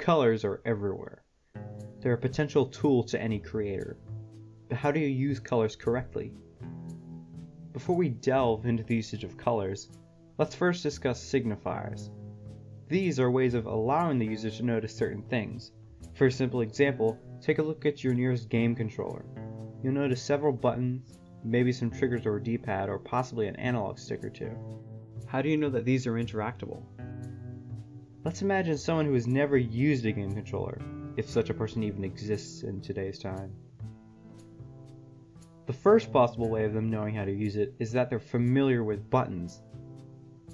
Colors are everywhere. They're a potential tool to any creator. But how do you use colors correctly? Before we delve into the usage of colors, let's first discuss signifiers. These are ways of allowing the user to notice certain things. For a simple example, take a look at your nearest game controller. You'll notice several buttons, maybe some triggers or a D-pad, or possibly an analog stick or two. How do you know that these are interactable? Let's imagine someone who has never used a game controller, if such a person even exists in today's time. The first possible way of them knowing how to use it is that they're familiar with buttons.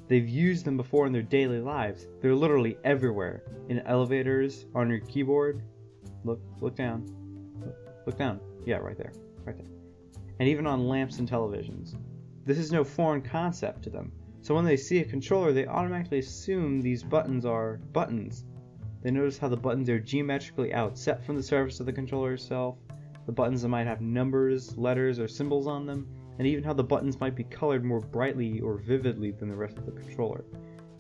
They've used them before in their daily lives. They're literally everywhere. In elevators, on your keyboard. Look down. Look down. Yeah, right there. Right there. And even on lamps and televisions. This is no foreign concept to them. So when they see a controller, they automatically assume these buttons are buttons. They notice how the buttons are geometrically outset from the surface of the controller itself, the buttons that might have numbers, letters, or symbols on them, and even how the buttons might be colored more brightly or vividly than the rest of the controller.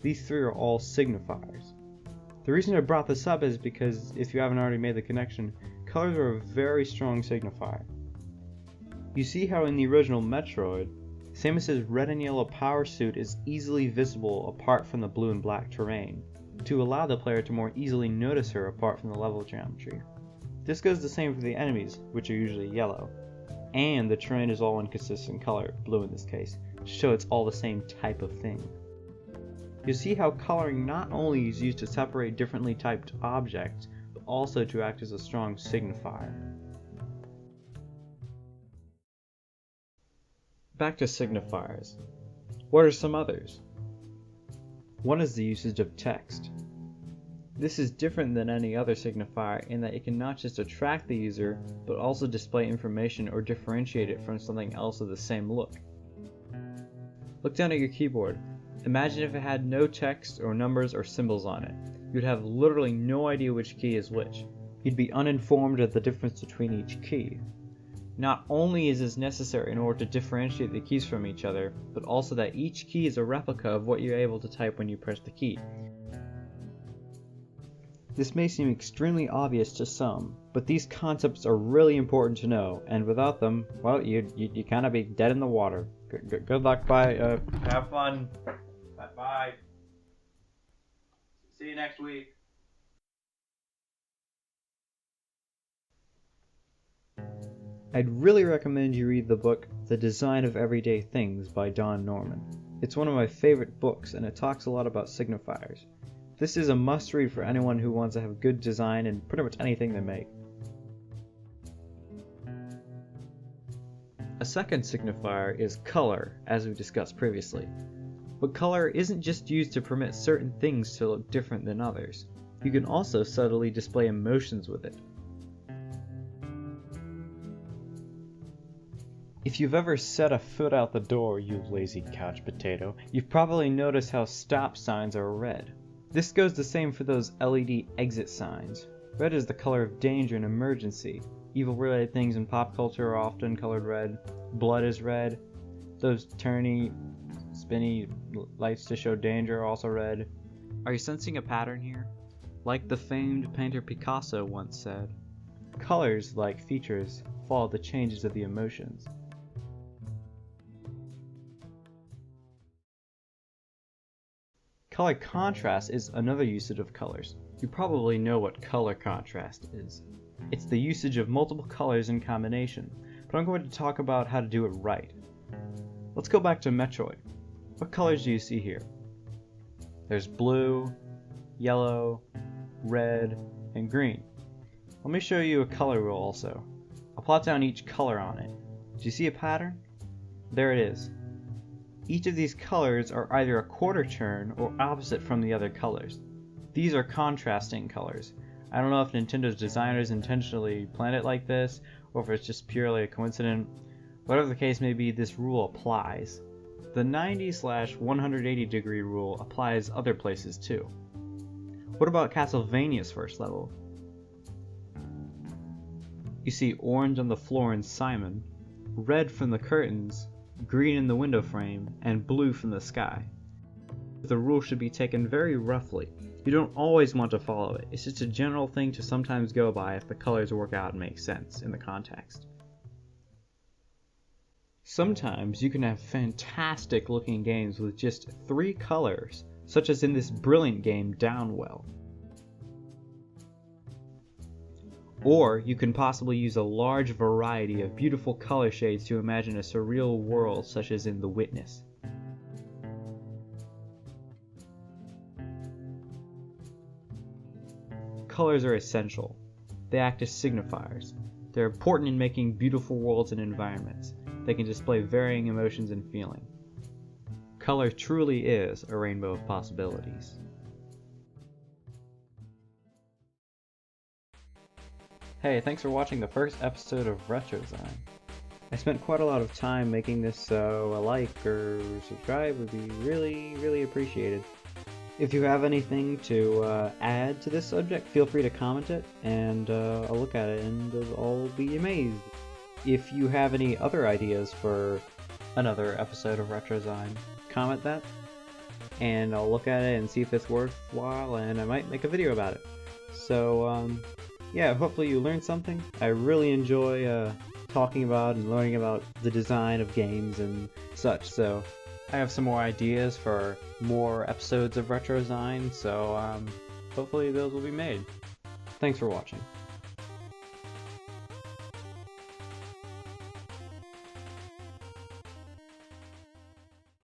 These three are all signifiers. The reason I brought this up is because, if you haven't already made the connection, colors are a very strong signifier. You see how in the original Metroid, Samus's red and yellow power suit is easily visible apart from the blue and black terrain, to allow the player to more easily notice her apart from the level geometry. This goes the same for the enemies, which are usually yellow, and the terrain is all one consistent color, blue in this case, to show it's all the same type of thing. You see how coloring not only is used to separate differently typed objects, but also to act as a strong signifier. Back to signifiers. What are some others? One is the usage of text. This is different than any other signifier in that it can not just attract the user, but also display information or differentiate it from something else of the same look. Look down at your keyboard. Imagine if it had no text or numbers or symbols on it. You'd have literally no idea which key is which. You'd be uninformed of the difference between each key. Not only is this necessary in order to differentiate the keys from each other, but also that each key is a replica of what you're able to type when you press the key. This may seem extremely obvious to some, but these concepts are really important to know, and without them, well, you kind of be dead in the water. Good luck, bye, have fun, bye. See you next week. I'd really recommend you read the book The Design of Everyday Things by Don Norman. It's one of my favorite books, and it talks a lot about signifiers. This is a must-read for anyone who wants to have good design in pretty much anything they make. A second signifier is color, as we discussed previously. But color isn't just used to permit certain things to look different than others. You can also subtly display emotions with it. If you've ever set a foot out the door, you lazy couch potato, you've probably noticed how stop signs are red. This goes the same for those LED exit signs. Red is the color of danger and emergency. Evil-related things in pop culture are often colored red. Blood is red. Those turny, spinny lights to show danger are also red. Are you sensing a pattern here? Like the famed painter Picasso once said, colors, like features, follow the changes of the emotions. Color contrast is another usage of colors. You probably know what color contrast is. It's the usage of multiple colors in combination, but I'm going to talk about how to do it right. Let's go back to Metroid. What colors do you see here? There's blue, yellow, red, and green. Let me show you a color wheel also. I'll plot down each color on it. Do you see a pattern? There it is. Each of these colors are either a quarter turn or opposite from the other colors. These are contrasting colors. I don't know if Nintendo's designers intentionally planned it like this, or if it's just purely a coincidence. Whatever the case may be, this rule applies. The 90/180 degree rule applies other places too. What about Castlevania's first level? You see orange on the floor in Simon, red from the curtains, green in the window frame, and blue from the sky. The rule should be taken very roughly. You don't always want to follow it. It's just a general thing to sometimes go by if the colors work out and make sense in the context. Sometimes you can have fantastic looking games with just 3 colors, such as in this brilliant game Downwell. Or you can possibly use a large variety of beautiful color shades to imagine a surreal world, such as in The Witness. Colors are essential. They act as signifiers. They're important in making beautiful worlds and environments. They can display varying emotions and feeling. Color truly is a rainbow of possibilities. Hey, thanks for watching the first episode of RetrOsign. I spent quite a lot of time making this, so a like or subscribe would be really appreciated. If you have anything to add to this subject, feel free to comment it, and I'll look at it and I'll be amazed. If you have any other ideas for another episode of RetrOsign, comment that, and I'll look at it and see if it's worthwhile, and I might make a video about it. So, yeah, hopefully you learned something. I really enjoy talking about and learning about the design of games and such, so I have some more ideas for more episodes of RetrOsign, so hopefully those will be made. Thanks for watching.